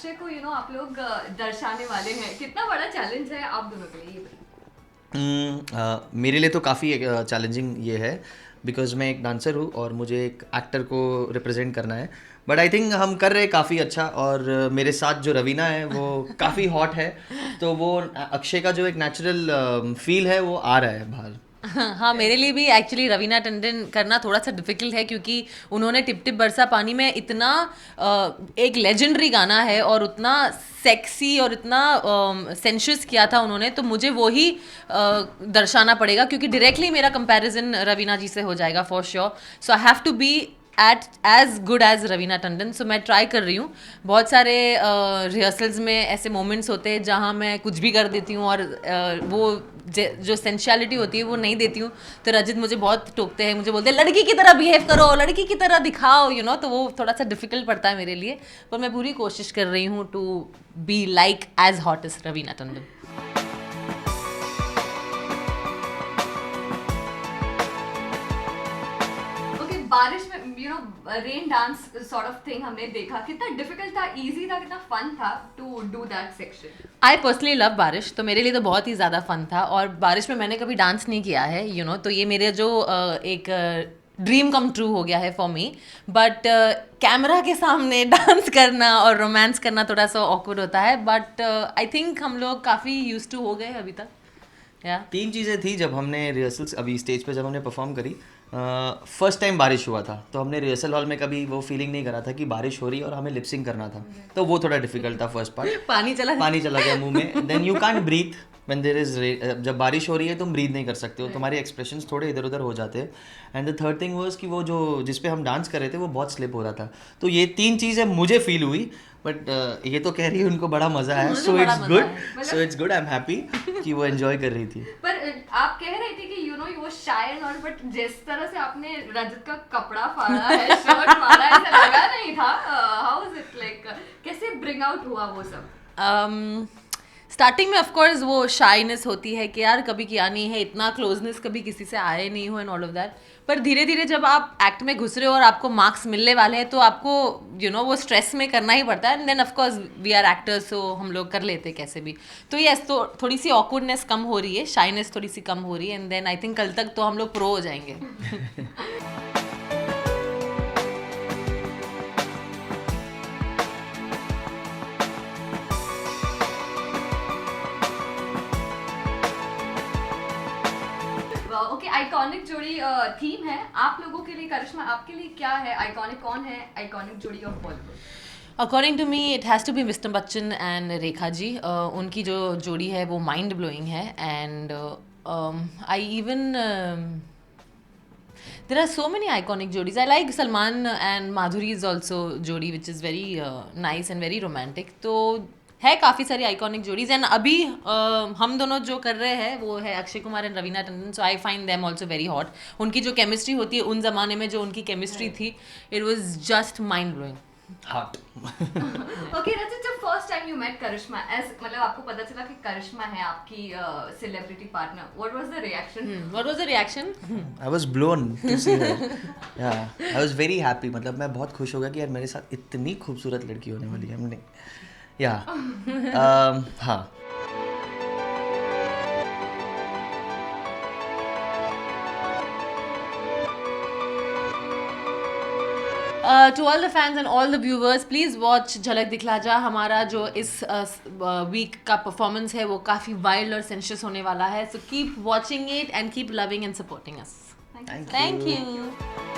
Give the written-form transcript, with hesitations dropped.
अक्षय को आप लोग दर्शाने वाले हैं, कितना बड़ा चैलेंज है आप दोनों के लिए ये बताइए। मेरे लिए तो काफ़ी चैलेंजिंग ये है, बिकॉज मैं एक डांसर हूँ और मुझे एक एक्टर को रिप्रेजेंट करना है। बट आई थिंक हम कर रहे हैं काफ़ी अच्छा, और मेरे साथ जो रवीना है वो काफ़ी हॉट है, तो वो अक्षय का जो एक नेचुरल फील है वो आ रहा है बाहर। हाँ, मेरे लिए भी एक्चुअली रवीना टंडन करना थोड़ा सा डिफिकल्ट है, क्योंकि उन्होंने टिप टिप बरसा पानी में इतना एक लेजेंडरी गाना है और उतना सेक्सी और इतना सेंशुअस किया था उन्होंने, तो मुझे वो ही दर्शाना पड़ेगा, क्योंकि डायरेक्टली मेरा कंपैरिजन रवीना जी से हो जाएगा for sure. So I have to be at as good as Raveena Tandon. So मैं ट्राई कर रही हूँ। बहुत सारे रिहर्सल्स में ऐसे मोमेंट्स होते हैं जहाँ मैं कुछ भी कर देती हूँ और वो जो सेंशुअलिटी होती है वो नहीं देती हूँ, तो रजित मुझे बहुत टोकते हैं, मुझे बोलते हैं लड़की की तरह बिहेव करो, लड़की की तरह दिखाओ, तो वो थोड़ा सा डिफिकल्ट पड़ता है मेरे लिए, पर मैं पूरी कोशिश कर रही हूँ to be like as hot as Raveena Tandon. बारिश में rain dance sort of thing हमने देखा, कितना डिफिकल्ट था, इजी था, कितना फन था to do that section. I personally love बारिश, तो मेरे लिए तो बहुत ही ज़्यादा फन था, और बारिश में मैंने कभी डांस नहीं किया है, तो ये मेरे जो एक ड्रीम कम ट्रू हो गया है फॉर मी। बट कैमरा के सामने डांस करना और रोमांस करना थोड़ा सा ऑकवर्ड होता है, बट आई थिंक हम लोग काफ़ी यूज्ड टू हो गए अभी तक। तीन चीज़ें थी जब हमने रिहर्सल्स अभी स्टेज पे जब हमने परफॉर्म करी। फर्स्ट टाइम बारिश हुआ था, तो हमने रिहर्सल हॉल में कभी वो फीलिंग नहीं करा था कि बारिश हो रही है और हमें लिपसिंग करना था, तो वो थोड़ा डिफिकल्ट था फर्स्ट पार्ट। पानी चला गया मुंह में। Then you can't breathe when there is, जब बारिश हो रही है तुम ब्रीथ नहीं कर सकते हो, तुम्हारे एक्सप्रेशंस थोड़े इधर उधर हो जाते हैं। And the third thing was कि वो जो जिस पे हम डांस कर रहे थे वो बहुत स्लिप हो रहा था, तो ये तीन चीज़ें मुझे फील हुई। बट ये तो कह रही है उनको बड़ा मजा है, so it's good, I am happy कि वो एंजॉय कर रही थी। पर आप कह रहे थे कि you was shy and all, but जिस तरह से आपने रजत का कपड़ा फाड़ा है, शर्ट फाड़ा है, ऐसा लगा नहीं था। हाउ वाज इट लाइक, कैसे ब्रिंग आउट हुआ वो सब? स्टार्टिंग में ऑफ कोर्स वो शाइनेस होती है कि यार कभी किया नहीं है, इतना क्लोजनेस कभी किसी से आए नहीं हो एंड ऑल ऑफ दैट, पर धीरे धीरे जब आप एक्ट में घुस रहे हो और आपको मार्क्स मिलने वाले हैं, तो आपको वो स्ट्रेस में करना ही पड़ता है। And then of course we are actors, so हम लोग कर लेते हैं कैसे भी। तो यस, तो थोड़ी सी ऑकवर्डनेस कम हो रही है, शाइनेस थोड़ी सी कम हो रही है, एंड देन आई थिंक कल तक तो हम लोग प्रो हो जाएंगे। ओके, आइकॉनिक जोड़ी थीम है आप लोगों के लिए। करिश्मा, आपके लिए क्या है आइकॉनिक? कौन है आइकॉनिक जोड़ी of Bollywood? According to me it has to be mister Bachchan and Rekha ji. उनकी जो जोड़ी है वो माइंड ब्लोइंग है, and I even there are so many iconic jodis. I like Salman and Madhuri's also jodi, which is very nice and very romantic. तो है काफ़ी सारी आइकॉनिक जोड़ीज, एंड अभी हम दोनों जो कर रहे हैं वो है Akshay Kumar and Raveena Tandon. So I find them also very hot. उनकी जो केमिस्ट्री होती है, उन जमाने में जो उनकी केमिस्ट्री थी, it was just mind blowing, hot. Okay Rajat, जब first time you met Karishma, मतलब आपको पता चला कि करिश्मा है आपकी celebrity partner, what was the reaction? What was the reaction? I was blown to see her. Yeah I was very happy, मतलब मैं बहुत खुश हो गया कि यार मेरे साथ इतनी खूबसूरत लड़की होने वाली है। हमने या हाँ। To all the fans and all the viewers, please watch झलक दिखला जा। हमारा जो इस वीक का परफॉर्मेंस है वो काफ़ी वाइल्ड और सेंशियस होने वाला है, so keep watching it and keep loving and supporting us. Thank you. Thank you.